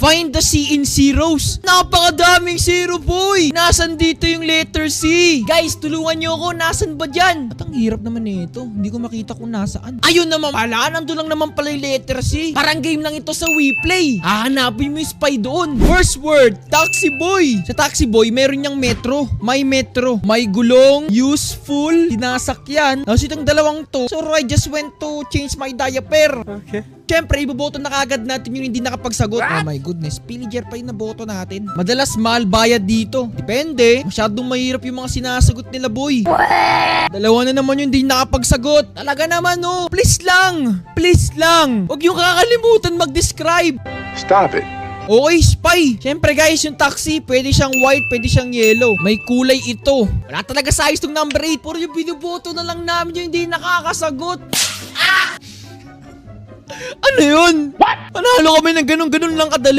Find the C in zeros. Napakadaming zero, boy. Nasaan dito yung letter C? Guys, tulungan nyo ako. Nasaan ba dyan? At ang hirap naman nito. Hindi ko makita kung nasaan. Ayun naman pala. Nandun lang naman pala yung letter C. Parang game lang ito sa WePlay. Hahanapin mo yung spy doon. First word, taxi boy. Sa taxi boy, meron niyang metro. May metro. May gulong. Useful. Sinasakyan. Tapos itong dalawang to. So I just went to change my diaper. Okay. Siyempre, iboboto na kagad natin yung hindi nakapagsagot. Oh my goodness, Pillager pa yung naboto natin. Madalas mahal bayad dito. Depende. Masyadong mahirap yung mga sinasagot nila, boy. Dalawa na naman yung hindi nakapagsagot. Talaga naman, oh. Please lang. Please lang. Huwag yung kakalimutan mag-describe. Stop it. Okay, spy. Siyempre guys, yung taxi, pwede siyang white, pwede siyang yellow. May kulay ito. Wala talaga size tong number 8. Puro yung binuboto na lang namin yung hindi nakakasagot. Ano yun? What? Panalo kami ng ganun-ganun lang kadali.